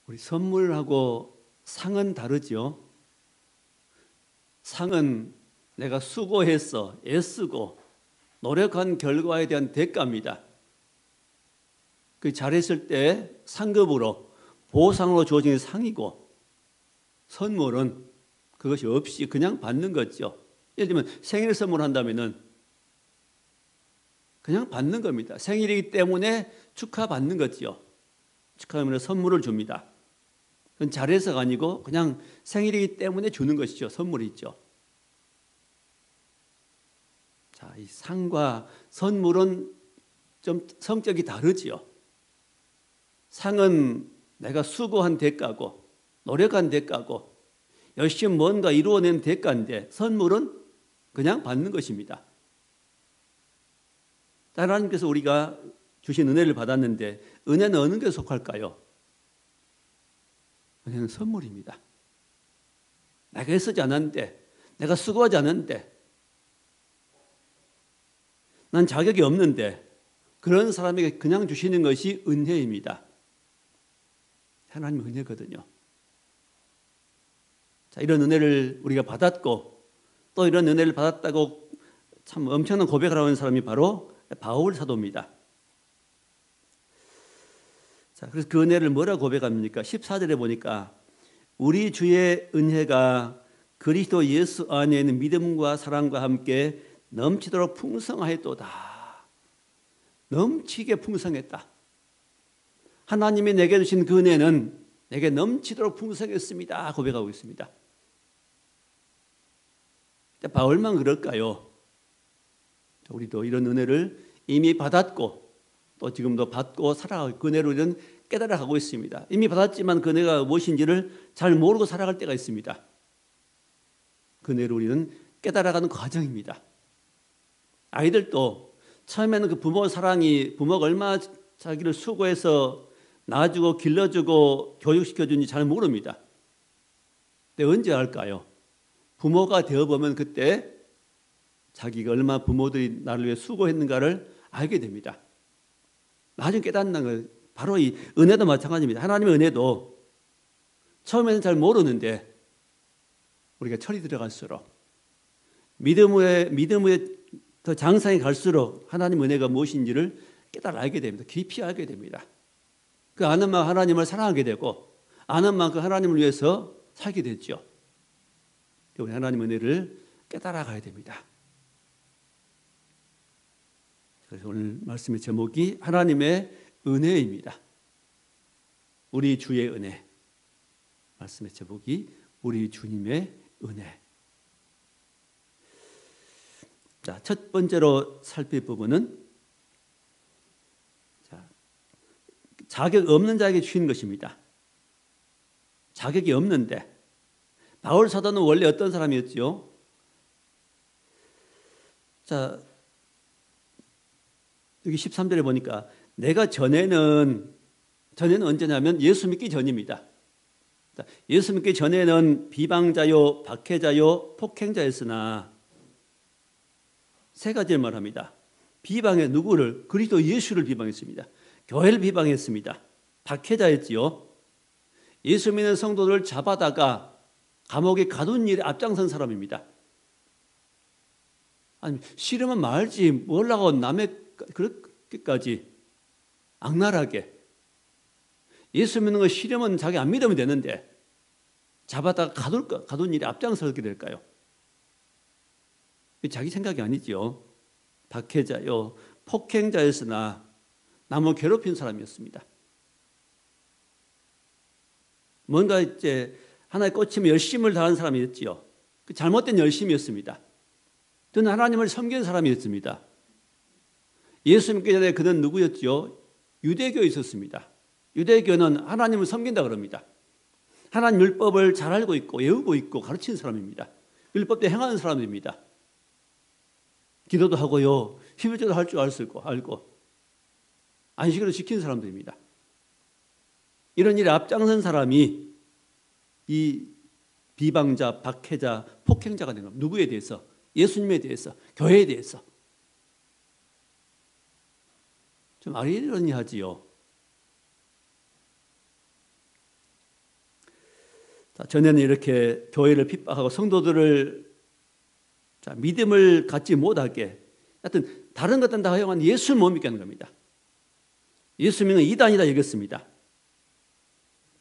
우리 선물하고 상은 다르죠. 상은 내가 수고해서 애쓰고 노력한 결과에 대한 대가입니다. 그 잘했을 때 상급으로 보상으로 주어진 상이고, 선물은 그것이 없이 그냥 받는 거죠. 예를 들면 생일 선물한다면은 그냥 받는 겁니다. 생일이기 때문에 축하받는 거죠. 축하하면 선물을 줍니다. 그건 잘해서가 아니고 그냥 생일이기 때문에 주는 것이죠. 선물이죠. 자, 이 상과 선물은 좀 성격이 다르지요. 상은 내가 수고한 대가고 노력한 대가고 열심히 뭔가 이루어낸 대가인데, 선물은 그냥 받는 것입니다. 하나님께서 우리가 주신 은혜를 받았는데 은혜는 어느 게 속할까요? 은혜는 선물입니다. 내가 애쓰지 않았는데, 내가 수고하지 않았는데, 난 자격이 없는데 그런 사람에게 그냥 주시는 것이 은혜입니다. 하나님의 은혜거든요. 자, 이런 은혜를 우리가 받았고 또 이런 은혜를 받았다고 참 엄청난 고백을 하는 사람이 바로 바울 사도입니다. 자, 그래서 그 은혜를 뭐라고 고백합니까? 14절에 보니까 우리 주의 은혜가 그리스도 예수 안에 있는 믿음과 사랑과 함께 넘치도록 풍성하였도다. 넘치게 풍성했다. 하나님이 내게 주신 그 은혜는 내게 넘치도록 풍성했습니다. 고백하고 있습니다. 바울만 그럴까요? 우리도 이런 은혜를 이미 받았고 또 지금도 받고 살아가고 그 은혜로 우리는 깨달아가고 있습니다. 이미 받았지만 그 은혜가 무엇인지를 잘 모르고 살아갈 때가 있습니다. 그 은혜로 우리는 깨달아가는 과정입니다. 아이들도 처음에는 그 부모 사랑이, 부모가 얼마나 자기를 수고해서 낳아주고 길러주고 교육시켜주는지 잘 모릅니다. 근데 언제 알까요? 부모가 되어보면 그때 자기가 얼마나 부모들이 나를 위해 수고했는가를 알게 됩니다. 나중에 깨닫는 건 바로 이 은혜도 마찬가지입니다. 하나님의 은혜도 처음에는 잘 모르는데 우리가 철이 들어갈수록 믿음의 더 장성해 갈수록 하나님의 은혜가 무엇인지를 깨달아 알게 됩니다. 깊이 알게 됩니다. 그 아는 만큼 하나님을 사랑하게 되고 아는 만큼 하나님을 위해서 살게 됐죠. 우리 하나님의 은혜를 깨달아 가야 됩니다. 그래서 오늘 말씀의 제목이 하나님의 은혜입니다. 우리 주의 은혜. 말씀의 제목이 우리 주님의 은혜. 자, 첫 번째로 살필 부분은 자격 없는 자에게 주신 것입니다. 자격이 없는데, 바울 사도는 원래 어떤 사람이었죠? 자, 여기 13절에 보니까 내가 전에는 언제냐면 예수 믿기 전입니다. 자, 예수 믿기 전에는 비방자요, 박해자요, 폭행자였으나, 세 가지를 말합니다. 비방해 누구를? 그리스도 예수를 비방했습니다. 교회를 비방했습니다. 박해자였지요. 예수 믿는 성도들을 잡아다가 감옥에 가둔 일에 앞장선 사람입니다. 아니, 싫으면 말지 뭐라고 남의 그렇게까지 악랄하게. 예수 믿는 거 싫으면 자기 안 믿으면 되는데 잡아다가 가둔 일에 앞장서게 될까요? 자기 생각이 아니죠. 박해자요, 폭행자였으나 남을 괴롭힌 사람이었습니다. 뭔가 이제 하나에 꽂히면 열심을 다하는 사람이었지요. 그 잘못된 열심이었습니다. 그는 하나님을 섬기는 사람이었습니다. 예수 믿기 전에 그는 누구였죠? 유대교에 있었습니다. 유대교는 하나님을 섬긴다 그럽니다. 하나님 율법을 잘 알고 있고 외우고 있고 가르치는 사람입니다. 율법대로 행하는 사람입니다. 기도도 하고요, 십일조도 할 줄 알고 안식일을 지키는 사람들입니다. 이런 일에 앞장선 사람이 이 비방자, 박해자, 폭행자가 된 겁니다. 누구에 대해서? 예수님에 대해서, 교회에 대해서. 좀 아이러니하지요. 전에는 이렇게 교회를 핍박하고 성도들을 믿음을 갖지 못하게, 하여튼 다른 것들은 다 허용한 예수를 못 믿게 하는 겁니다. 예수 믿는 이단이다 여겼습니다.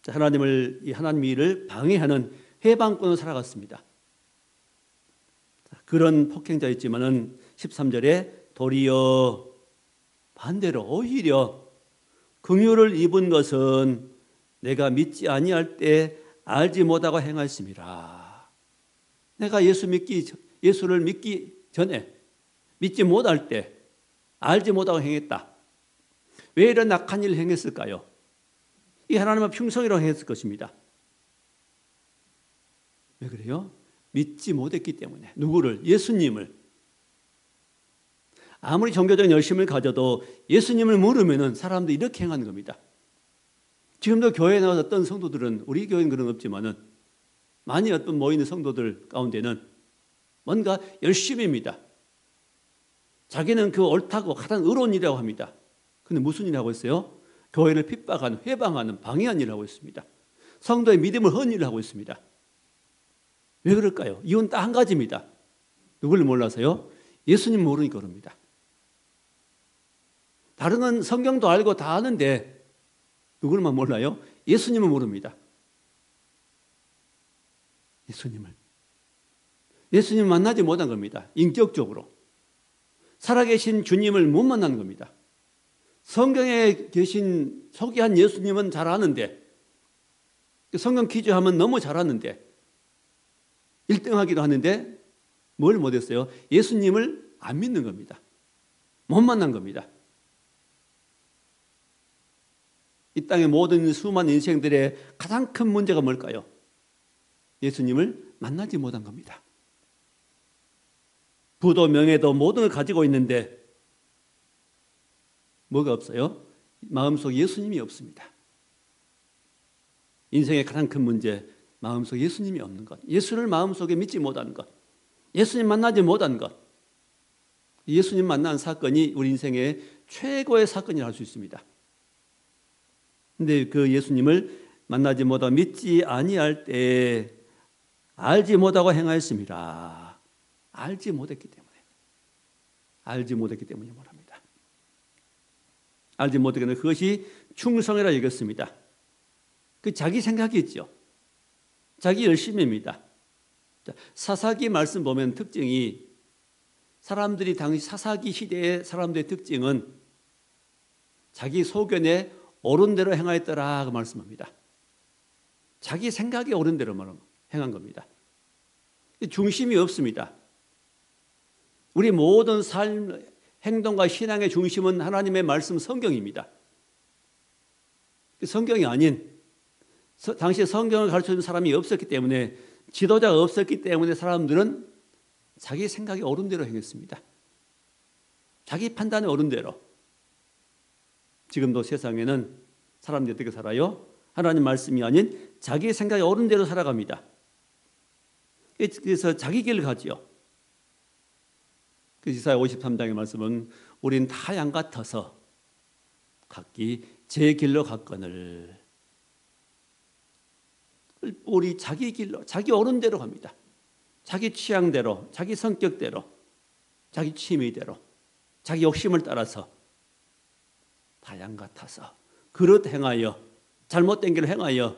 하나님의 일을 방해하는 해방꾼으로 살아갔습니다. 그런 폭행자였지만은 13절에 도리어 반대로 오히려 긍휼을 입은 것은 내가 믿지 아니할 때 알지 못하고 행하였음이라. 내가 예수를 믿기 전에, 믿지 못할 때 알지 못하고 행했다. 왜 이런 악한 일을 행했을까요? 이 하나님의 충성이라고 행했을 것입니다. 왜 그래요? 믿지 못했기 때문에. 누구를? 예수님을. 아무리 종교적인 열심을 가져도 예수님을 모르면 사람들이 이렇게 행하는 겁니다. 지금도 교회에 나와서 어떤 성도들은, 우리 교회는 그런 건 없지만은 많이 어떤 모이는 성도들 가운데는 뭔가 열심입니다. 자기는 그 옳다고 가장 의로운 일이라고 합니다. 근데 무슨 일을 하고 있어요? 교회를 핍박하는, 회방하는, 방해한 일을 하고 있습니다. 성도의 믿음을 헌 일을 하고 있습니다. 왜 그럴까요? 이유는 딱 한 가지입니다. 누구를 몰라서요? 예수님 모르니까 그럽니다. 다른 건 성경도 알고 다 아는데 누구만 몰라요? 예수님을 모릅니다. 예수님을 만나지 못한 겁니다. 인격적으로. 살아계신 주님을 못 만나는 겁니다. 성경에 계신 소개한 예수님은 잘 아는데, 성경 퀴즈 하면 너무 잘 아는데 1등하기도 하는데 뭘 못했어요? 예수님을 안 믿는 겁니다. 못 만난 겁니다. 이 땅의 모든 수많은 인생들의 가장 큰 문제가 뭘까요? 예수님을 만나지 못한 겁니다. 부도 명예도 모든 걸 가지고 있는데 뭐가 없어요? 마음속에 예수님이 없습니다. 인생의 가장 큰 문제, 마음속에 예수님이 없는 것. 예수를 마음속에 믿지 못하는 것. 예수님 만나지 못한 것. 예수님 만난 사건이 우리 인생의 최고의 사건이라 할 수 있습니다. 그런데 그 예수님을 만나지 못하고 믿지 아니할 때 알지 못하고 행하였습니다. 알지 못했기 때문에 말합니다. 알지 못했기 때문에 그것이 충성이라 여겼습니다. 그 자기 생각이 있죠. 자기 열심입니다. 사사기 말씀 보면 특징이, 사람들이 당시 사사기 시대의 사람들의 특징은 자기 소견에 옳은 대로 행하였더라 그 말씀합니다. 자기 생각에 옳은 대로 행한 겁니다. 중심이 없습니다. 우리 모든 삶, 행동과 신앙의 중심은 하나님의 말씀 성경입니다. 성경이 아닌, 당시에 성경을 가르쳐주는 사람이 없었기 때문에, 지도자가 없었기 때문에 사람들은 자기 생각에 옳은 대로 행했습니다. 자기 판단에 옳은 대로. 지금도 세상에는 사람들이 어떻게 살아요? 하나님 말씀이 아닌 자기 생각에 옳은 대로 살아갑니다. 그래서 자기 길을 가지요. 그 이사야 53장의 말씀은 우린 다 양 같아서 각기 제 길로 갔거늘. 우리 자기 길로, 자기 옳은 대로 갑니다. 자기 취향대로, 자기 성격대로, 자기 취미대로, 자기 욕심을 따라서 다 양 같아서 그릇 행하여, 잘못된 길을 행하여,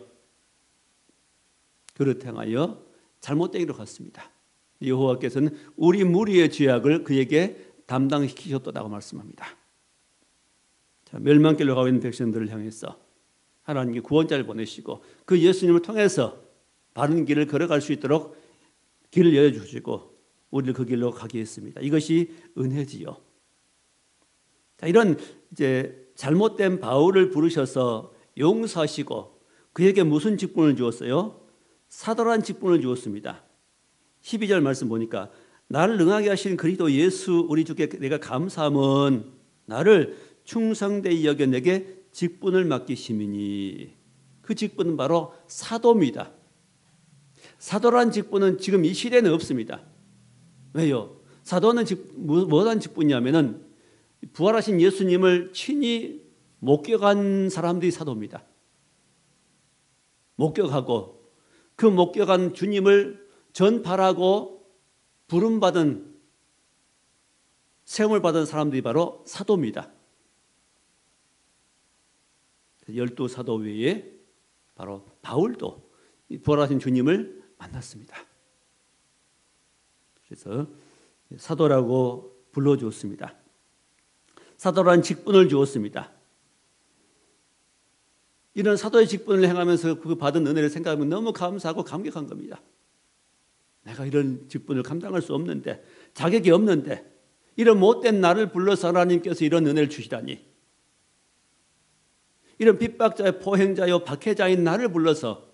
그릇 행하여 잘못된 길로 갔습니다. 여호와께서는 우리 무리의 죄악을 그에게 담당시키셨다고 말씀합니다. 자, 멸망길로 가고 있는 백성들을 향해서 하나님께 구원자를 보내시고 그 예수님을 통해서 바른 길을 걸어갈 수 있도록 길을 열어주시고 우리를 그 길로 가게 했습니다. 이것이 은혜지요. 자, 이런 이제 잘못된 바울을 부르셔서 용서하시고 그에게 무슨 직분을 주었어요? 사도란 직분을 주었습니다. 12절 말씀 보니까 나를 능하게 하신 그리스도 예수 우리 주께 내가 감사함은 나를 충성되이 여겨 내게 직분을 맡기심이니. 그 직분은 바로 사도입니다. 사도란 직분은 지금 이 시대에는 없습니다. 왜요? 사도는 뭐한 직분이냐면은 부활하신 예수님을 친히 목격한 사람들이 사도입니다. 목격하고 그 목격한 주님을 전파하고 부름받은, 세움을 받은 사람들이 바로 사도입니다. 12사도 외에 바로 바울도 부활하신 주님을 만났습니다. 그래서 사도라고 불러주었습니다. 사도라는 직분을 주었습니다. 이런 사도의 직분을 행하면서 그 받은 은혜를 생각하면 너무 감사하고 감격한 겁니다. 내가 이런 직분을 감당할 수 없는데, 자격이 없는데, 이런 못된 나를 불러서 하나님께서 이런 은혜를 주시다니, 이런 핍박자요, 포행자요, 박해자인 나를 불러서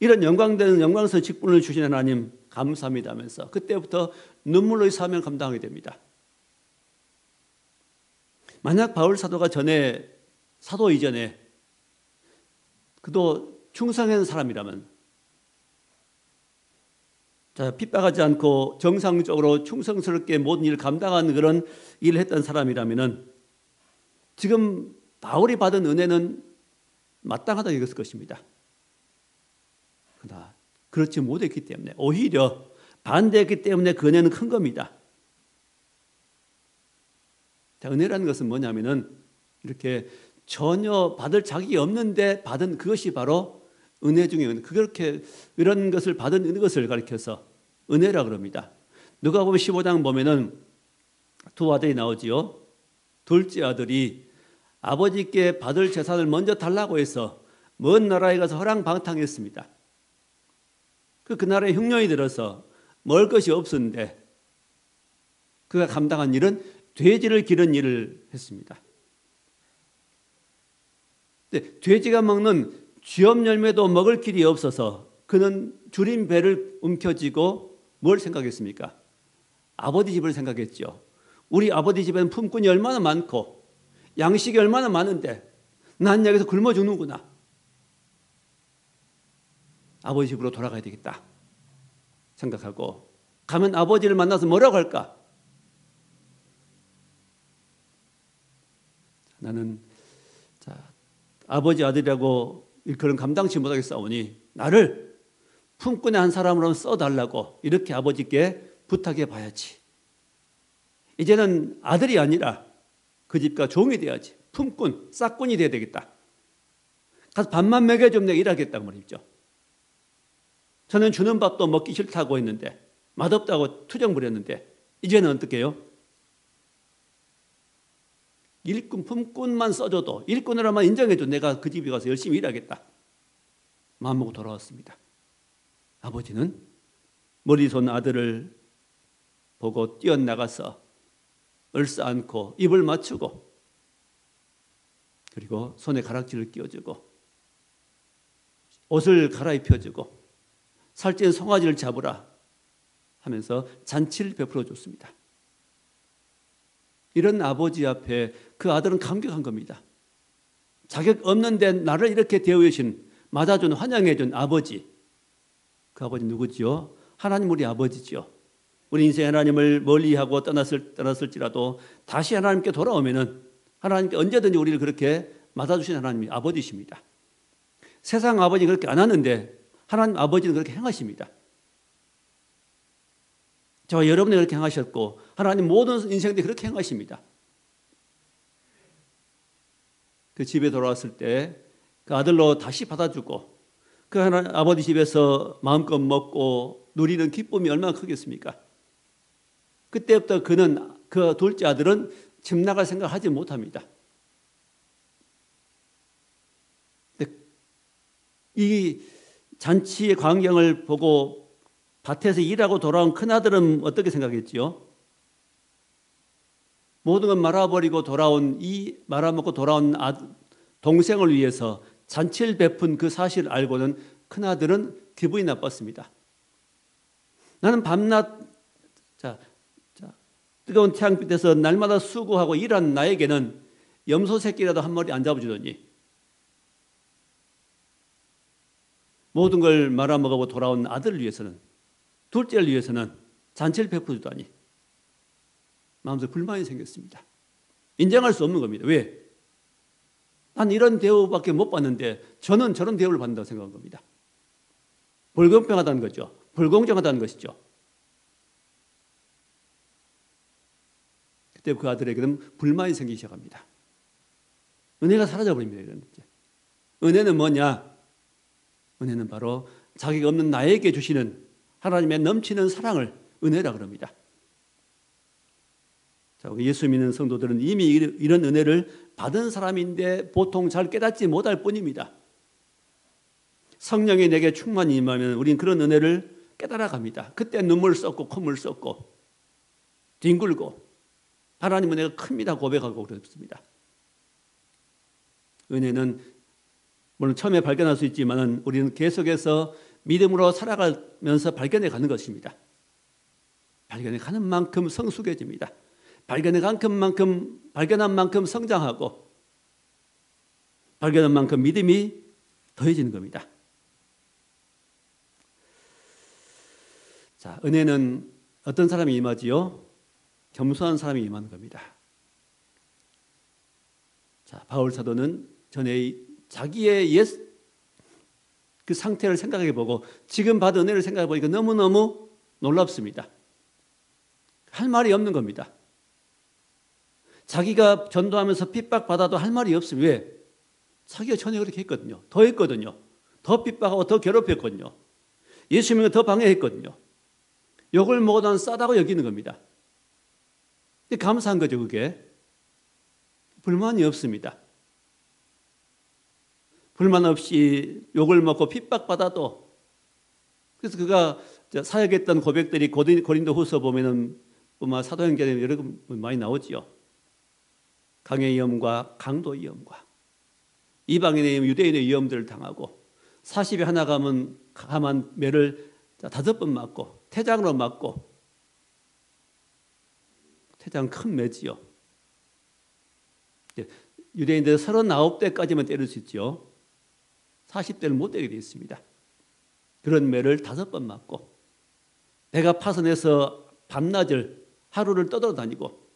이런 영광되는 영광스러운 직분을 주신 하나님 감사합니다 하면서 그때부터 눈물로 이 사명을 감당하게 됩니다. 만약 바울 사도가 전에, 사도 이전에 그도 충성한 사람이라면, 핍박하지 않고 정상적으로 충성스럽게 모든 일을 감당하는 그런 일을 했던 사람이라면 지금 바울이 받은 은혜는 마땅하다고 여겼을 것입니다. 그러나 그렇지 못했기 때문에, 오히려 반대했기 때문에 그 은혜는 큰 겁니다. 자, 은혜라는 것은 뭐냐면은 이렇게 전혀 받을 자격이 없는데 받은 그것이 바로 은혜 중에 은혜. 그렇게 이런 것을 받은 것을 가리켜서 은혜라 그럽니다. 누가복음 15장 보면은 두 아들이 나오지요. 둘째 아들이 아버지께 받을 재산을 먼저 달라고 해서 먼 나라에 가서 허랑방탕했습니다. 그 나라에 흉년이 들어서 먹을 것이 없었는데 그가 감당한 일은 돼지를 기른 일을 했습니다. 근데 돼지가 먹는 쥐업 열매도 먹을 길이 없어서 그는 줄인 배를 움켜쥐고 뭘 생각했습니까? 아버지 집을 생각했죠. 우리 아버지 집에는 품꾼이 얼마나 많고 양식이 얼마나 많은데 난 여기서 굶어 죽는구나. 아버지 집으로 돌아가야 되겠다 생각하고 가면 아버지를 만나서 뭐라고 할까? 나는 아버지 아들이라고 그런 감당치 못하겠사오니 나를 품꾼의 한 사람으로 써달라고 이렇게 아버지께 부탁해 봐야지. 이제는 아들이 아니라 그 집과 종이 돼야지. 품꾼, 싹꾼이 돼야 되겠다. 가서 밥만 먹여주면 내가 일하겠다고 말이죠. 저는 주는 밥도 먹기 싫다고 했는데, 맛없다고 투정 부렸는데 이제는 어떻게 해요? 일꾼, 품꾼만 써줘도, 일꾼으로만 인정해줘. 내가 그 집에 가서 열심히 일하겠다. 마음먹고 돌아왔습니다. 아버지는 머리서 온 아들을 보고 뛰어나가서 얼싸안고 입을 맞추고 그리고 손에 가락지를 끼워주고 옷을 갈아입혀주고 살찐 송아지를 잡으라 하면서 잔치를 베풀어 줬습니다. 이런 아버지 앞에 그 아들은 감격한 겁니다. 자격 없는데 나를 이렇게 대우해주신, 맞아준, 환영해준 아버지. 그 아버지 누구지요? 하나님 우리 아버지죠. 우리 인생 하나님을 멀리하고 떠났을지라도 다시 하나님께 돌아오면은 하나님께 언제든지 우리를 그렇게 맞아주신 하나님이 아버지십니다. 세상 아버지 그렇게 안 하는데 하나님 아버지는 그렇게 행하십니다. 저와 여러분이 그렇게 행하셨고 하나님 모든 인생들이 그렇게 행하십니다. 그 집에 돌아왔을 때 그 아들로 다시 받아주고 그 하나님 아버지 집에서 마음껏 먹고 누리는 기쁨이 얼마나 크겠습니까? 그때부터 그는, 그 둘째 아들은 집 나갈 생각하지 못합니다. 이 잔치의 광경을 보고 밭에서 일하고 돌아온 큰아들은 어떻게 생각했지요? 모든 걸 말아버리고 돌아온, 이 말아먹고 돌아온 동생을 위해서 잔치를 베푼 그 사실을 알고는 큰아들은 기분이 나빴습니다. 나는 밤낮 뜨거운 태양빛에서 날마다 수고하고 일한 나에게는 염소 새끼라도 한 마리 안 잡아주더니 모든 걸 말아먹고 돌아온 아들을 위해서는, 둘째를 위해서는 잔치를 베풀어주다니 마음속에 불만이 생겼습니다. 인정할 수 없는 겁니다. 왜? 난 이런 대우밖에 못 받는데 저는 저런 대우를 받는다고 생각한 겁니다. 불공평하다는 거죠. 불공정하다는 것이죠. 그때 그 아들에게는 불만이 생기기 시작합니다. 은혜가 사라져버립니다. 은혜는 뭐냐? 은혜는 바로 자기가 없는 나에게 주시는 하나님의 넘치는 사랑을 은혜라 그럽니다. 자, 예수 믿는 성도들은 이미 이런 은혜를 받은 사람인데 보통 잘 깨닫지 못할 뿐입니다. 성령이 내게 충만히 임하면 우리는 그런 은혜를 깨달아 갑니다. 그때 눈물 쏟고 콧물 쏟고 뒹굴고 하나님은 내가 큽니다 고백하고 그렇습니다. 은혜는 물론 처음에 발견할 수 있지만 우리는 계속해서 믿음으로 살아가면서 발견해 가는 것입니다. 발견해 가는 만큼 성숙해집니다. 발견한 만큼 성장하고 발견한 만큼 믿음이 더해지는 겁니다. 자, 은혜는 어떤 사람이 임하지요? 겸손한 사람이 임하는 겁니다. 자, 바울 사도는 전에 자기의 그 상태를 생각해 보고 지금 받은 은혜를 생각해 보니까 너무너무 놀랍습니다. 할 말이 없는 겁니다. 자기가 전도하면서 핍박받아도 할 말이 없습니다. 왜? 자기가 전에 그렇게 했거든요. 더 했거든요. 더 핍박하고 더 괴롭혔거든요. 예수 믿는 더 방해했거든요. 욕을 먹어도 난 싸다고 여기는 겁니다. 근데 감사한 거죠, 그게. 불만이 없습니다. 불만 없이 욕을 먹고 핍박받아도 그래서 그가 사역했던 고백들이 고린도 후서 보면은 사도행전에 여러 번 많이 나오지요. 강의 위험과 강도 위험과 이방인의 위험, 유대인의 위험들을 당하고 40에 하나 가면 가만 매를 5번 맞고 태장으로 맞고 태장 큰 매지요. 유대인들 39대까지만 때릴 수 있죠. 40대를 못 때리게 되어 있습니다. 그런 매를 5번 맞고 배가 파선해서 밤낮을 하루를 떠돌아다니고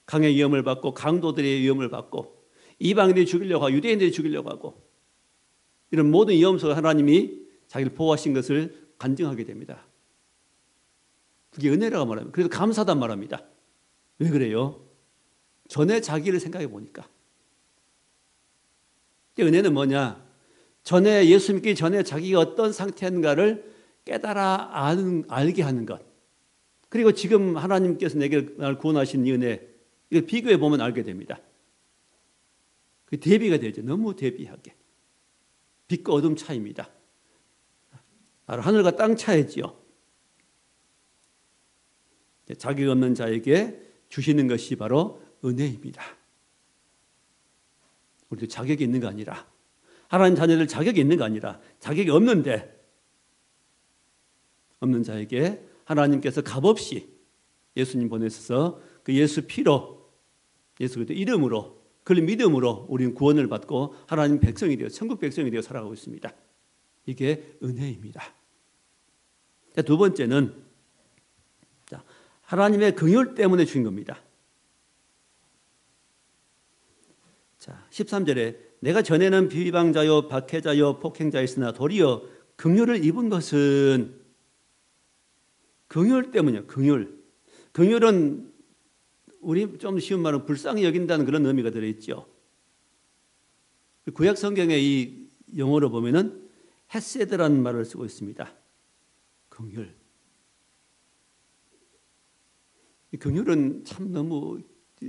강의 위험을 받고 강도들의 위험을 받고 이방인들이 죽이려고 하고 유대인들이 죽이려고 하고 이런 모든 위험 속에 하나님이 자기를 보호하신 것을 간증하게 됩니다. 그게 은혜라고 말합니다. 그래서 감사하단 말합니다. 왜 그래요? 전에 자기를 생각해 보니까. 은혜는 뭐냐? 전에 예수 믿기 전에 자기가 어떤 상태인가를 깨달아 알게 하는 것. 그리고 지금 하나님께서 내게 날 구원하신 이 은혜, 이걸 비교해 보면 알게 됩니다. 그 대비가 되죠. 너무 대비하게. 빛과 어둠 차이입니다. 하늘과 땅 차이지요. 자격 없는 자에게 주시는 것이 바로 은혜입니다. 우리도 자격이 있는 거 아니라 하나님 자녀들 자격이 있는 거 아니라 자격이 없는데 없는 자에게 하나님께서 값없이 예수님 보내셔서 그 예수 피로 예수 그리스도 이름으로 그 믿음으로 우리는 구원을 받고 하나님 백성이 되어 천국 백성이 되어 살아가고 있습니다. 이게 은혜입니다. 두 번째는 하나님의 긍휼 때문에 주신 겁니다. 자, 13절에 내가 전에는 비방자요 박해자요 폭행자였으나 도리어 긍휼을 입은 것은 긍휼 때문이에요. 긍휼은 우리 좀 쉬운 말은 불쌍히 여긴다는 그런 의미가 들어있죠. 구약 성경에 이 영어로 보면은 헤세드라는 말을 쓰고 있습니다. 긍휼. 이 긍휼은 참 너무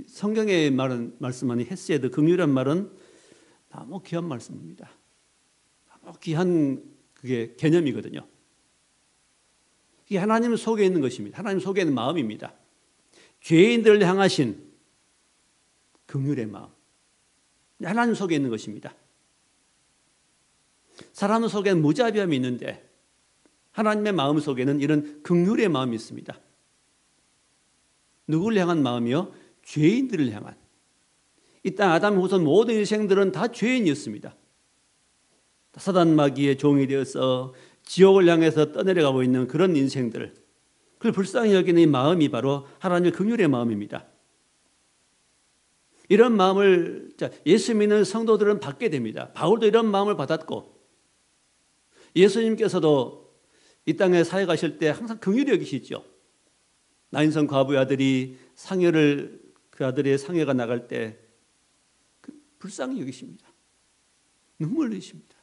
성경에 말씀하는 헤세드, 긍휼이란 말은 너무 귀한 말씀입니다. 너무 귀한 그게 개념이거든요. 이게 하나님 속에 있는 것입니다. 하나님 속에 있는 마음입니다. 죄인들을 향하신 긍휼의 마음. 하나님 속에 있는 것입니다. 사람 속에는 무자비함이 있는데 하나님의 마음 속에는 이런 긍휼의 마음이 있습니다. 누구를 향한 마음이요? 죄인들을 향한. 이 땅 아담 후손 모든 인생들은 다 죄인이었습니다. 사단 마귀의 종이 되어서 지옥을 향해서 떠내려가고 있는 그런 인생들, 그걸 불쌍히 여기는 이 마음이 바로 하나님의 긍휼의 마음입니다. 이런 마음을 예수 믿는 성도들은 받게 됩니다. 바울도 이런 마음을 받았고 예수님께서도 이 땅에 사역하실 때 항상 긍휼히 여기시죠. 나인성 과부의 아들이 상여를 그 아들의 상여가 나갈 때 불쌍히 여기십니다. 눈물 흘리십니다.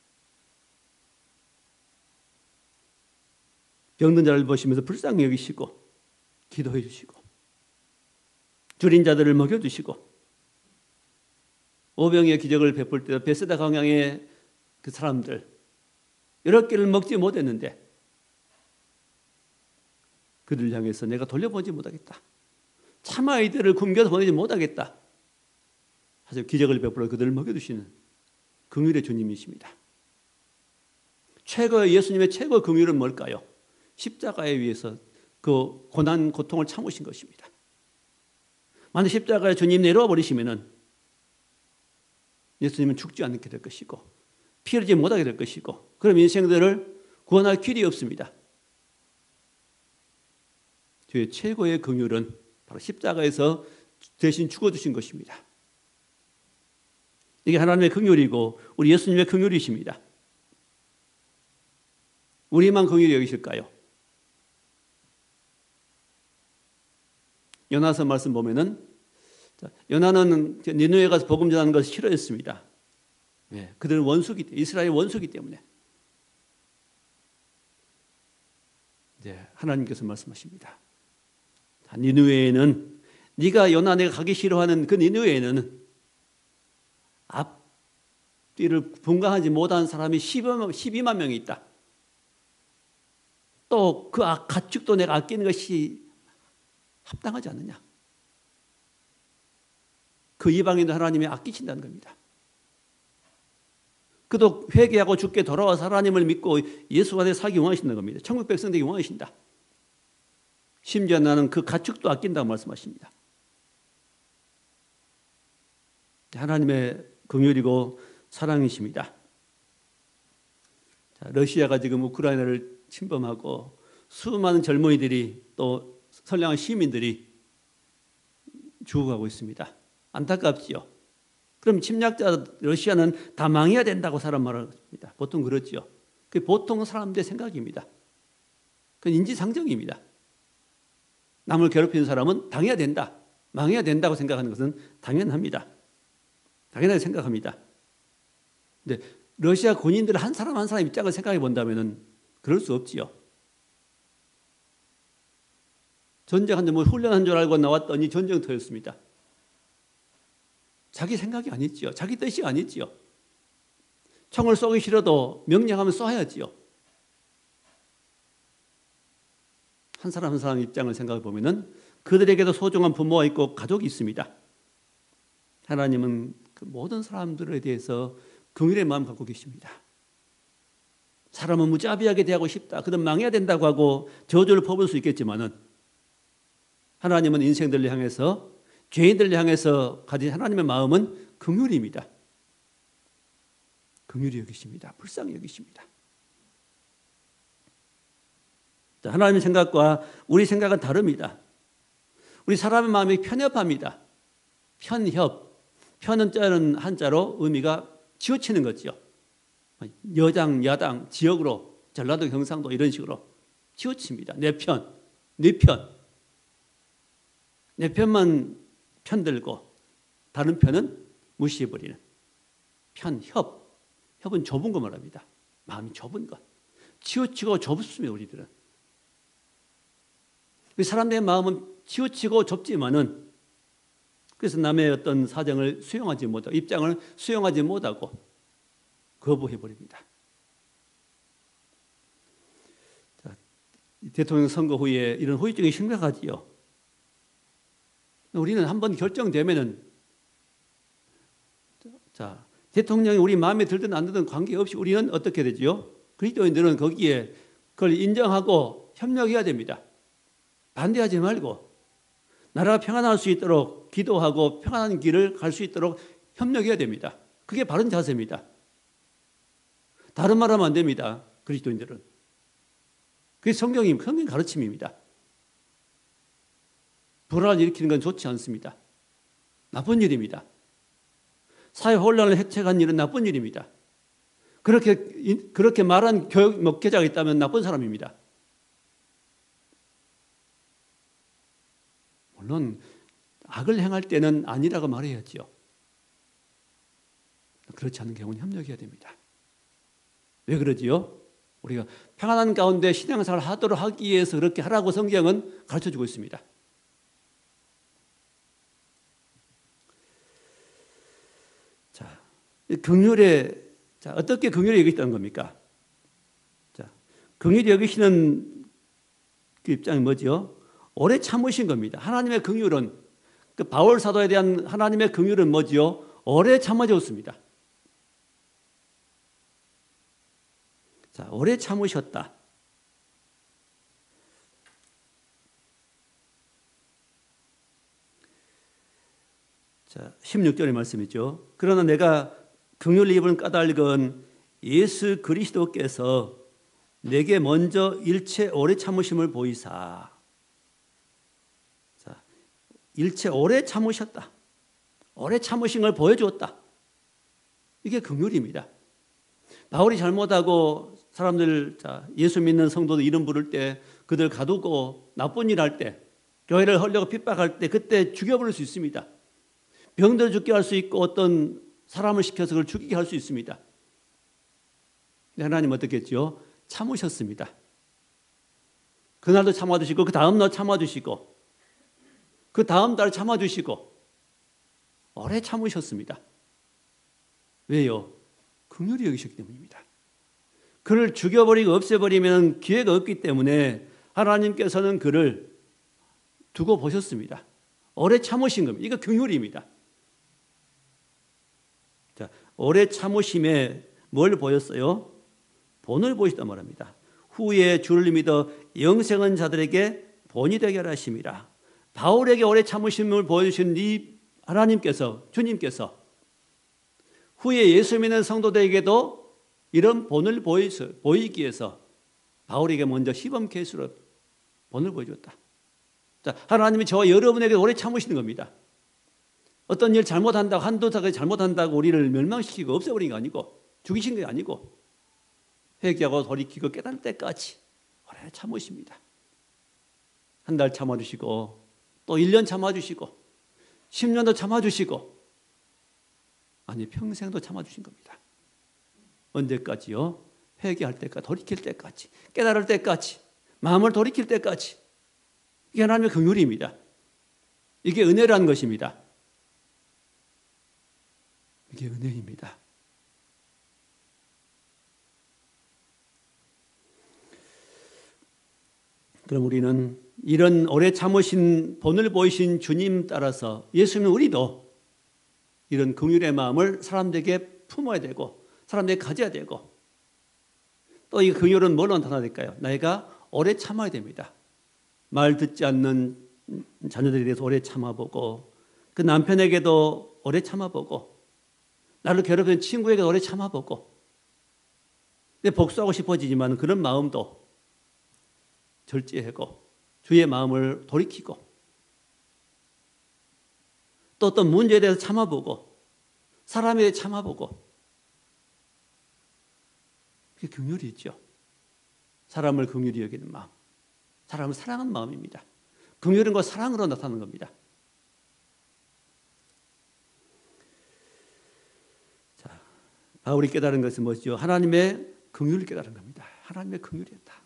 병든 자를 보시면서 불쌍히 여기시고 기도해 주시고 줄인 자들을 먹여주시고 오병이의 기적을 베풀 때 베세다 광야의 그 사람들 여러 개를 먹지 못했는데 그들을 향해서 내가 돌려보지 못하겠다. 참아이들을 굶겨서 보내지 못하겠다. 하여튼 기적을 베풀어 그들을 먹여주시는 긍휼의 주님이십니다. 예수님의 최고 긍휼은 뭘까요? 십자가에 위해서 그 고난 고통을 참으신 것입니다. 만약 십자가에 주님 내려와 버리시면은 예수님은 죽지 않게 될 것이고 피 흘리지 못하게 될 것이고 그럼 인생들을 구원할 길이 없습니다. 주의 최고의 긍휼은 바로 십자가에서 대신 죽어주신 것입니다. 이게 하나님의 긍휼이고 우리 예수님의 긍휼이십니다. 우리만 긍휼히 여기실까요? 요나서 말씀 보면은 요나는 니느웨에 가서 복음 전하는 것을 싫어했습니다. 네, 그들은 이스라엘 원수기 때문에. 네, 하나님께서 말씀하십니다. 니느웨에는 네가 요나 내가 가기 싫어하는 그 니느웨에는 앞뒤를 분간하지 못한 사람이 12만 명이 있다. 또 그 가축도 내가 아끼는 것이 합당하지 않느냐. 그 이방인도 하나님이 아끼신다는 겁니다. 그도 회개하고 죽게 돌아와서 하나님을 믿고 예수 안에 살기 원하신다는 겁니다. 천국 백성 되기 원하신다. 심지어 나는 그 가축도 아낀다고 말씀하십니다. 하나님의 긍휼이고 사랑이십니다. 러시아가 지금 우크라이나를 침범하고 수많은 젊은이들이 또 선량한 시민들이 죽어가고 있습니다. 안타깝지요. 그럼 침략자 러시아는 다 망해야 된다고 사람 말합니다. 보통 그렇지요. 그게 보통 사람들의 생각입니다. 그건 인지상정입니다. 남을 괴롭히는 사람은 당해야 된다, 망해야 된다고 생각하는 것은 당연합니다. 당연하게 생각합니다. 근데 러시아 군인들 한 사람 한 사람 입장을 생각해 본다면 그럴 수 없지요. 전쟁한 줄 훈련한 줄 알고 나왔더니 전쟁터였습니다. 자기 생각이 아니지요. 자기 뜻이 아니지요. 총을 쏘기 싫어도 명령하면 쏴야지요. 한 사람 한 사람 입장을 생각해 보면은 그들에게도 소중한 부모가 있고 가족이 있습니다. 하나님은 그 모든 사람들에 대해서 긍휼의 마음 갖고 계십니다. 사람은 무자비하게 대하고 싶다. 그들 망해야 된다고 하고 저주를 퍼부을 수 있겠지만은 하나님은 인생들을 향해서 죄인들을 향해서 가진 하나님의 마음은 긍휼입니다. 긍휼히 여기십니다. 불쌍히 여기십니다. 하나님의 생각과 우리 생각은 다릅니다. 우리 사람의 마음이 편협합니다. 편협. 편은 자는 한자로 의미가 치우치는 거죠. 여당, 야당, 지역으로 전라도, 경상도 이런 식으로 치우칩니다. 내 편, 네 편. 내 편만 편들고 다른 편은 무시해버리는 편협. 협은 좁은 거 말합니다. 마음이 좁은 것. 치우치고 좁습니다. 우리들은. 사람들의 마음은 치우치고 좁지만은 그래서 남의 어떤 사정을 수용하지 못하고 입장을 수용하지 못하고 거부해버립니다. 대통령 선거 후에 이런 후유증이 심각하지요. 우리는 한번 결정되면은 대통령이 우리 마음에 들든 안 들든 관계없이 우리는 어떻게 되지요? 그리스도인들은 거기에 그걸 인정하고 협력해야 됩니다. 반대하지 말고 나라가 평안할 수 있도록 기도하고 평안한 길을 갈 수 있도록 협력해야 됩니다. 그게 바른 자세입니다. 다른 말 하면 안 됩니다. 그리스도인들은. 그게 성경 가르침입니다. 불화를 일으키는 건 좋지 않습니다. 나쁜 일입니다. 사회 혼란을 획책한 일은 나쁜 일입니다. 그렇게 말한 교육 목회자가 있다면 나쁜 사람입니다. 물론 악을 행할 때는 아니라고 말해야지요. 그렇지 않은 경우는 협력해야 됩니다. 왜 그러지요? 우리가 평안한 가운데 신앙생활을 하도록 하기 위해서 그렇게 하라고 성경은 가르쳐주고 있습니다. 자, 어떻게 긍휼히 여기시다는 겁니까? 자, 긍휼히 여기시는 그 입장이 뭐죠? 오래 참으신 겁니다. 하나님의 긍휼은, 그 바울 사도에 대한 하나님의 긍휼은 뭐지요? 오래 참아줬습니다. 자, 오래 참으셨다. 자, 16절의 말씀이죠. 그러나 내가 긍휼히 입은 까닭은 예수 그리스도께서 내게 먼저 일체 오래 참으심을 보이사. 자, 일체 오래 참으셨다. 오래 참으신 걸 보여주었다. 이게 긍휼입니다. 바울이 잘못하고 사람들, 예수 믿는 성도들 이름 부를 때, 그들 가두고 나쁜 일 할 때, 교회를 하려고 핍박할 때, 그때 죽여버릴 수 있습니다. 병들 죽게 할 수 있고 어떤 사람을 시켜서 그걸 죽이게 할 수 있습니다. 하나님 어떻게 했죠? 참으셨습니다. 그날도 참아주시고 그 다음 날 참아주시고 그 다음 달 참아주시고 오래 참으셨습니다. 왜요? 긍휼히 여기셨기 때문입니다. 그를 죽여버리고 없애버리면 기회가 없기 때문에 하나님께서는 그를 두고 보셨습니다. 오래 참으신 겁니다. 이거 긍휼입니다. 자, 오래 참으심에 뭘 보였어요? 본을 보이시단 말입니다. 후에 주를 믿어 영생한 자들에게 본이 되게 하심이라. 바울에게 오래 참으심을 보여주신 이 하나님께서, 주님께서 후에 예수 믿는 성도들에게도 이런 본을 보이기 위해서 바울에게 먼저 시범 케이스로 본을 보여줬다. 자, 하나님이 저와 여러분에게 오래 참으시는 겁니다. 어떤 일 잘못한다고, 한두 달 잘못한다고 우리를 멸망시키고 없애버린 게 아니고, 죽이신 게 아니고, 회개하고 돌이키고 깨달을 때까지 오래 참으십니다. 한 달 참아주시고, 또 1년 참아주시고, 10년도 참아주시고, 아니 평생도 참아주신 겁니다. 언제까지요? 회개할 때까지, 돌이킬 때까지, 깨달을 때까지, 마음을 돌이킬 때까지. 이게 하나님의 긍휼입니다. 이게 은혜라는 것입니다. 이게 은혜입니다. 그럼 우리는 이런 오래 참으신 본을 보이신 주님 따라서 예수님은 우리도 이런 긍휼의 마음을 사람들에게 품어야 되고 사람들에게 가져야 되고 또 이 긍휼은 뭘로 나타날까요? 내가 오래 참아야 됩니다. 말 듣지 않는 자녀들에 대해서 오래 참아보고 그 남편에게도 오래 참아보고 나를 괴롭히는 친구에게 오래 참아보고 근데 복수하고 싶어지지만 그런 마음도 절제하고 주의 마음을 돌이키고 또 어떤 문제에 대해서 참아보고 사람에 대해 참아보고 그게 긍휼이 있죠. 사람을 긍휼히 여기는 마음, 사람을 사랑하는 마음입니다. 긍휼은 그 사랑으로 나타나는 겁니다. 자, 바울이 깨달은 것은 뭐죠? 하나님의 긍휼을 깨달은 겁니다. 하나님의 긍휼이었다.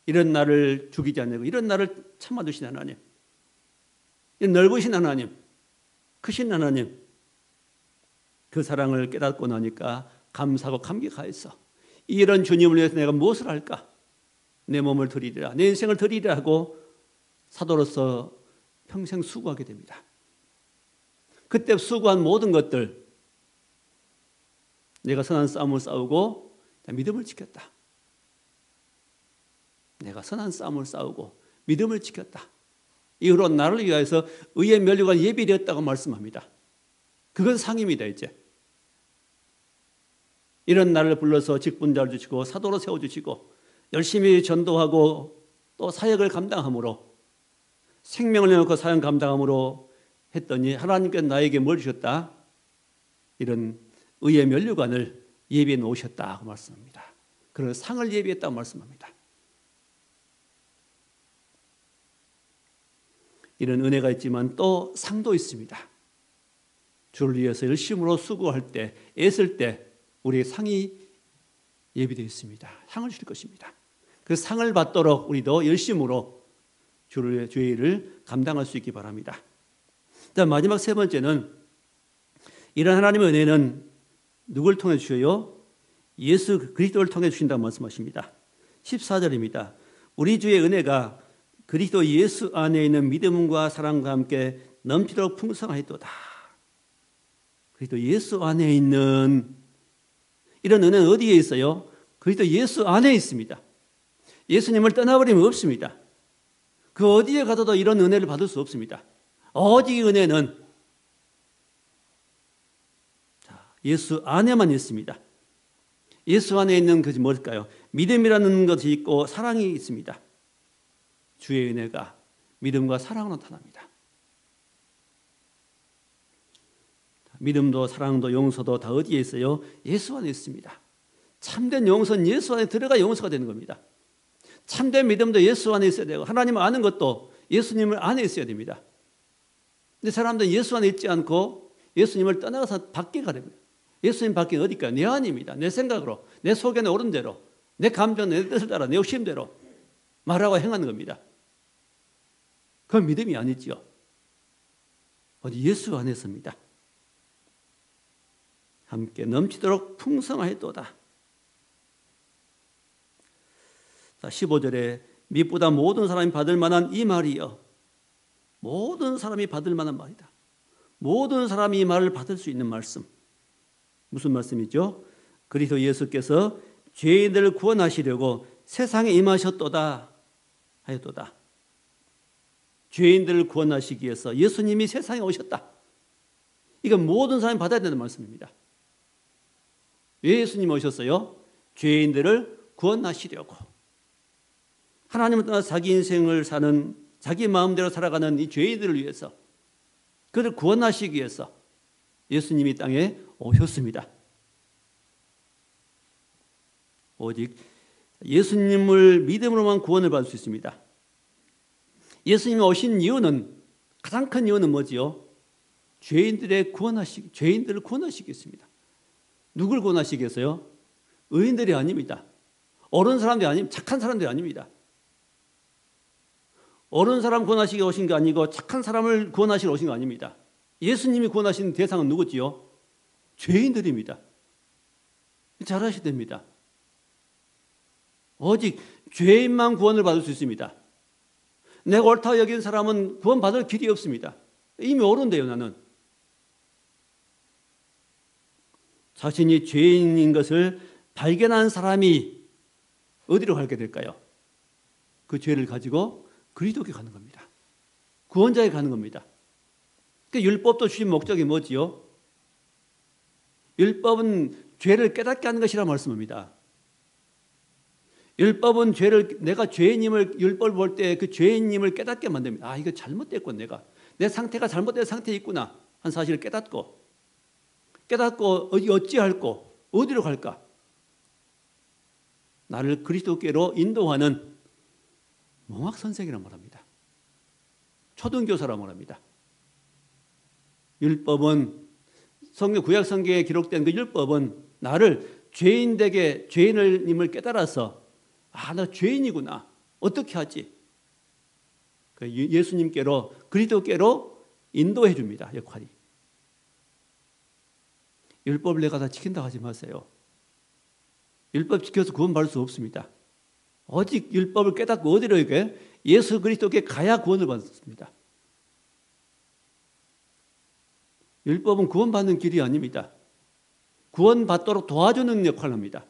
이런 나를 죽이지 않고 이런 나를 참아주신 하나님, 이런 넓으신 하나님, 크신 하나님, 그 사랑을 깨닫고 나니까 감사하고 감격하였어. 이런 주님을 위해서 내가 무엇을 할까? 내 몸을 드리리라, 내 인생을 드리리라 하고 사도로서 평생 수고하게 됩니다. 그때 수고한 모든 것들, 내가 선한 싸움을 싸우고 믿음을 지켰다. 내가 선한 싸움을 싸우고 믿음을 지켰다. 이후로 나를 위하여서 의의 면류관 예비되었다고 말씀합니다. 그건 상입니다. 이제 이런 나를 불러서 직분자를 주시고 사도로 세워주시고 열심히 전도하고 또 사역을 감당함으로 생명을 내놓고 사역 감당함으로 했더니 하나님께서 나에게 뭘 주셨다? 이런 의의 면류관을 예비해 놓으셨다고 말씀합니다. 그런 상을 예비했다고 말씀합니다. 이런 은혜가 있지만 또 상도 있습니다. 주를 위해서 열심으로 수고할 때, 애쓸 때 우리의 상이 예비되어 있습니다. 상을 주실 것입니다. 그 상을 받도록 우리도 열심으로 주의 일을 감당할 수 있기 바랍니다. 자, 마지막 세 번째는 이런 하나님의 은혜는 누굴 통해 주셔요? 예수 그리스도를 통해 주신다고 말씀하십니다. 14절입니다. 우리 주의 은혜가 그리스도 예수 안에 있는 믿음과 사랑과 함께 넘치도록 풍성하였도다. 그리스도 예수 안에 있는 이런 은혜는 어디에 있어요? 그리스도 예수 안에 있습니다. 예수님을 떠나버리면 없습니다. 그 어디에 가도 이런 은혜를 받을 수 없습니다. 오직 은혜는 예수 안에만 있습니다. 예수 안에 있는 것이 뭘까요? 믿음이라는 것이 있고 사랑이 있습니다. 주의 은혜가 믿음과 사랑으로 나타납니다. 믿음도 사랑도 용서도 다 어디에 있어요? 예수 안에 있습니다. 참된 용서는 예수 안에 들어가 용서가 되는 겁니다. 참된 믿음도 예수 안에 있어야 되고 하나님을 아는 것도 예수님을 안에 있어야 됩니다. 근데 사람들은 예수 안에 있지 않고 예수님을 떠나가서 밖에 가려고요. 예수님 밖에 어디일까요? 내 안입니다. 내 생각으로, 내 속에는 옳은 대로, 내 감정, 내 뜻을 따라, 내 욕심대로 말하고 행하는 겁니다. 그건 믿음이 아니지요. 어디 예수 안에서입니다. 함께 넘치도록 풍성하였도다. 15절에 미보다 모든 사람이 받을 만한 이 말이여. 모든 사람이 받을 만한 말이다. 모든 사람이 이 말을 받을 수 있는 말씀. 무슨 말씀이죠? 그리스도 예수께서 죄인들을 구원하시려고 세상에 임하셨도다 하였도다. 죄인들을 구원하시기 위해서 예수님이 세상에 오셨다. 이건 모든 사람이 받아야 되는 말씀입니다. 왜 예수님이 오셨어요? 죄인들을 구원하시려고. 하나님을 떠나 자기 인생을 사는 자기 마음대로 살아가는 이 죄인들을 위해서 그를 구원하시기 위해서 예수님이 땅에 오셨습니다. 오직 예수님을 믿음으로만 구원을 받을 수 있습니다. 예수님이 오신 이유는 가장 큰 이유는 뭐지요? 죄인들을 구원하시겠습니다. 누굴 구원하시겠어요? 의인들이 아닙니다. 옳은 사람들이 아닙니다. 착한 사람들이 아닙니다. 옳은 사람 구원하시기 오신 게 아니고 착한 사람을 구원하시러 오신 거 아닙니다. 예수님이 구원하시는 대상은 누구지요? 죄인들입니다. 잘 아셔야 됩니다. 오직 죄인만 구원을 받을 수 있습니다. 내가 옳다고 여긴 사람은 구원받을 길이 없습니다. 이미 옳은데요, 나는. 자신이 죄인인 것을 발견한 사람이 어디로 가게 될까요? 그 죄를 가지고 그리스도께 가는 겁니다. 구원자에 가는 겁니다. 그 율법도 주신 목적이 뭐지요? 율법은 죄를 깨닫게 하는 것이라 말씀합니다. 율법은 내가 죄인임을 율법을 볼 때 그 죄인임을 깨닫게 만듭니다. 아, 이거 잘못됐고 내 상태가 잘못된 상태에 있구나 한 사실을 깨닫고 어찌할꼬 어디로 갈까? 나를 그리스도께로 인도하는 몽학 선생이란 말합니다. 초등교사란 말합니다. 율법은 구약 성경에 기록된 그 율법은 나를 죄인임을 깨달아서 나 죄인이구나. 어떻게 하지? 예수님께로 그리스도께로 인도해 줍니다. 역할이. 율법을 내가 다 지킨다고 하지 마세요. 율법 지켜서 구원받을 수 없습니다. 오직 율법을 깨닫고 어디로 이게 예수 그리스도께 가야 구원을 받습니다. 율법은 구원받는 길이 아닙니다. 구원받도록 도와주는 역할을 합니다.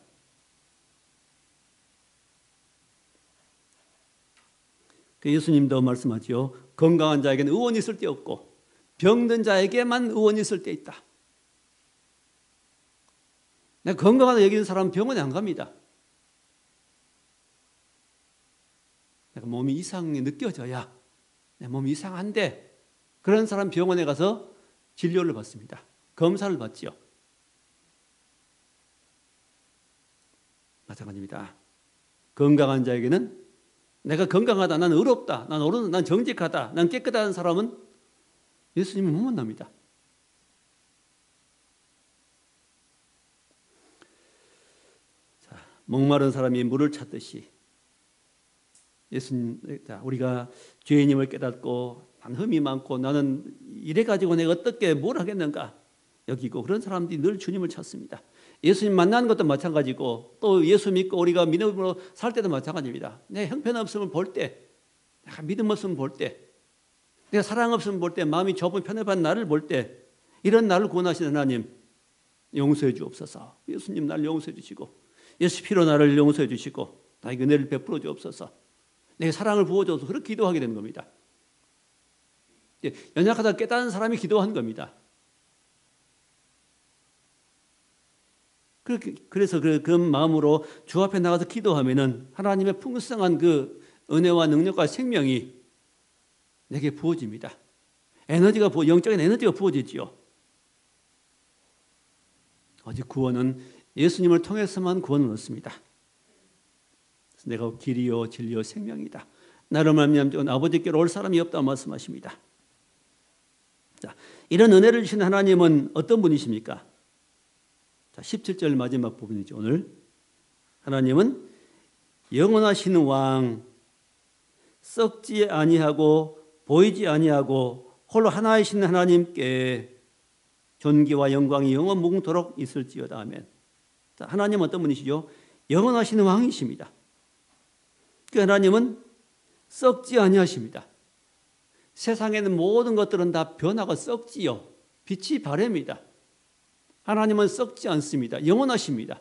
예수님도 말씀하죠. 건강한 자에게는 의원이 있을 데 없고 병든 자에게만 의원이 있을 때 있다. 내가 건강하다 여기는 사람은 병원에 안 갑니다. 내가 몸이 이상하게 느껴져야 내 몸이 이상한데 그런 사람 병원에 가서 진료를 받습니다. 검사를 받지요. 마찬가지입니다. 건강한 자에게는 내가 건강하다, 난 의롭다, 난 옳은, 난 정직하다, 난 깨끗한 사람은 예수님을 못 만납니다. 자, 목마른 사람이 물을 찾듯이 예수님, 우리가 죄인임을 깨닫고 난 흠이 많고 나는 이래 가지고 내가 어떻게 뭘 하겠는가 여기고 그런 사람들이 늘 주님을 찾습니다. 예수님 만나는 것도 마찬가지고 또 예수 믿고 우리가 믿음으로 살 때도 마찬가지입니다. 내 형편없음을 볼 때, 내가 믿음 없음을 볼 때, 내가 사랑 없음을 볼 때, 마음이 좁은 편협한 나를 볼 때 이런 나를 구원하시는 하나님 용서해 주옵소서. 예수님 나를 용서해 주시고 예수 피로 나를 용서해 주시고 나에게 은혜를 베풀어 주옵소서. 내게 사랑을 부어줘서 그렇게 기도하게 되는 겁니다. 연약하다 깨닫는 사람이 기도한 겁니다. 그래서 그 마음으로 주 앞에 나가서 기도하면은 하나님의 풍성한 그 은혜와 능력과 생명이 내게 부어집니다. 영적인 에너지가 부어지지요. 오직 구원은 예수님을 통해서만 구원을 얻습니다. 내가 길이요 진리요 생명이다. 나를 말미암아 아버지께로 올 사람이 없다고 말씀하십니다. 자, 이런 은혜를 주신 하나님은 어떤 분이십니까? 자, 17절 마지막 부분이죠. 오늘 하나님은 영원하신 왕, 썩지 아니하고 보이지 아니하고 홀로 하나이신 하나님께 존귀와 영광이 영원 무궁토록 있을지어다. 아멘. 자, 하나님은 어떤 분이시죠? 영원하신 왕이십니다. 그 하나님은 썩지 아니하십니다. 세상에는 모든 것들은 다 변하고 썩지요. 빛이 바랍니다. 하나님은 썩지 않습니다. 영원하십니다.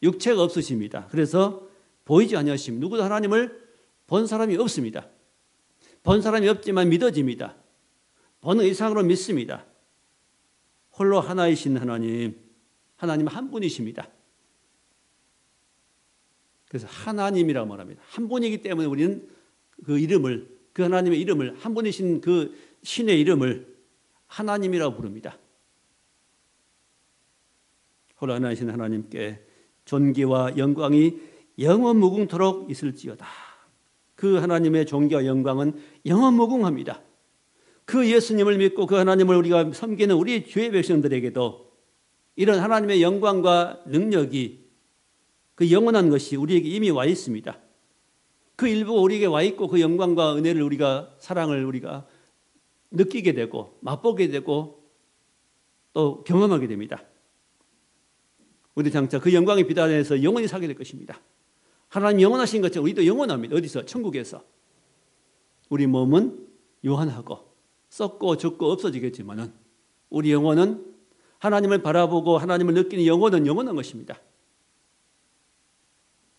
육체가 없으십니다. 그래서 보이지 아니하십니다. 누구도 하나님을 본 사람이 없습니다. 본 사람이 없지만 믿어집니다. 보는 이상으로 믿습니다. 홀로 하나이신 하나님 한 분이십니다. 그래서 하나님이라고 말합니다. 한 분이기 때문에 우리는 그 하나님의 이름을, 한 분이신 그 신의 이름을 하나님이라고 부릅니다. 홀로 하나이신 하나님께 존귀와 영광이 영원 무궁토록 있을지어다. 그 하나님의 존귀와 영광은 영원 무궁합니다. 그 예수님을 믿고 그 하나님을 우리가 섬기는 우리 주의 백성들에게도 이런 하나님의 영광과 능력이 그 영원한 것이 우리에게 이미 와 있습니다. 그 일부가 우리에게 와 있고 그 영광과 은혜를 우리가 사랑을 우리가 느끼게 되고 맛보게 되고 또 경험하게 됩니다. 우리 장차 그 영광의 빛 안에서 영원히 살게 될 것입니다. 하나님 영원하신 것처럼 우리도 영원합니다. 어디서? 천국에서. 우리 몸은 유한하고 썩고 죽고 없어지겠지만은 우리 영혼은 하나님을 바라보고 하나님을 느끼는 영혼은 영원한 것입니다.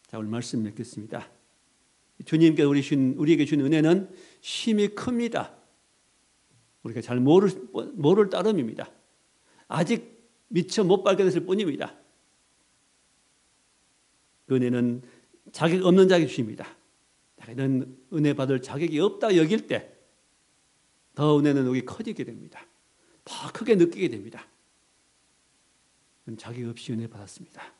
자, 오늘 말씀 맺겠습니다. 주님께 우리에게 준 은혜는 심히 큽니다. 우리가 잘 모를 따름입니다. 아직 미처 못 발견했을 뿐입니다. 그 은혜는 자격 없는 자에게 주십니다. 이런 은혜 받을 자격이 없다 여길 때 더 은혜는 우리 커지게 됩니다. 더 크게 느끼게 됩니다. 자격 없이 은혜 받았습니다.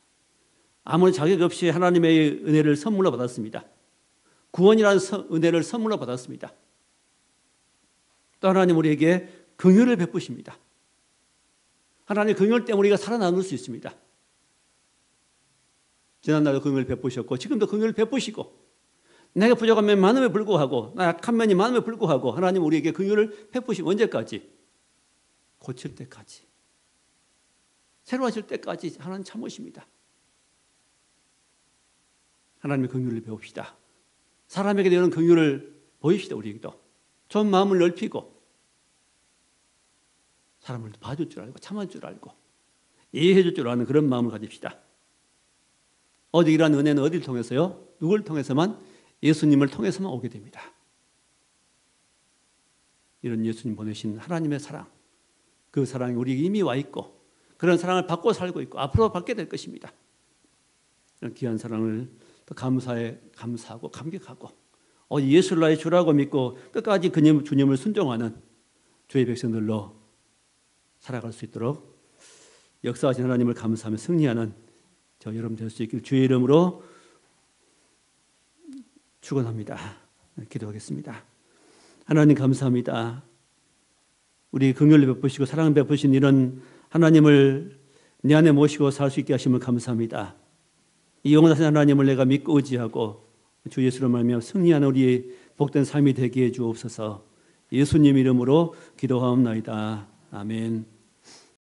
아무런 자격 없이 하나님의 은혜를 선물로 받았습니다. 구원이라는 은혜를 선물로 받았습니다. 또 하나님 우리에게 긍휼을 베푸십니다. 하나님의 긍휼 때문에 우리가 살아남을 수 있습니다. 지난날도 긍휼을 베푸셨고 지금도 긍휼을 베푸시고 내가 부족한 면이 많음에 불구하고 나 약한 면이 많음에 불구하고 하나님 우리에게 긍휼을 베푸시고 언제까지? 고칠 때까지. 새로 하실 때까지 하나님 참으십니다. 하나님의 긍휼을 배웁시다. 사람에게 되는 긍휼을 보입시다. 우리에게도 좀 마음을 넓히고 사람을 봐줄 줄 알고 참아줄 줄 알고 이해해 줄 줄 아는 그런 마음을 가집시다. 어디 이러한 은혜는 어디를 통해서요? 누굴 통해서만? 예수님을 통해서만 오게 됩니다. 이런 예수님 보내신 하나님의 사랑, 그 사랑이 우리에게 이미 와 있고 그런 사랑을 받고 살고 있고 앞으로 받게 될 것입니다. 이런 귀한 사랑을 또 감사하고 감격하고 예수를 나의 주라고 믿고 끝까지 주님을 순종하는 주의 백성들로 살아갈 수 있도록 역사하신 하나님을 감사하며 승리하는 저 여러분 될 수 있길 주의 이름으로 축원합니다. 기도하겠습니다. 하나님 감사합니다. 우리 긍휼을 베푸시고 사랑 베푸신 이런 하나님을 내 안에 모시고 살 수 있게 하심을 감사합니다. 이 영원하신 하나님을 내가 믿고 의지하고 주 예수로 말미암아 승리하는 우리 복된 삶이 되게 해 주옵소서. 예수님 이름으로 기도하옵나이다. 아멘.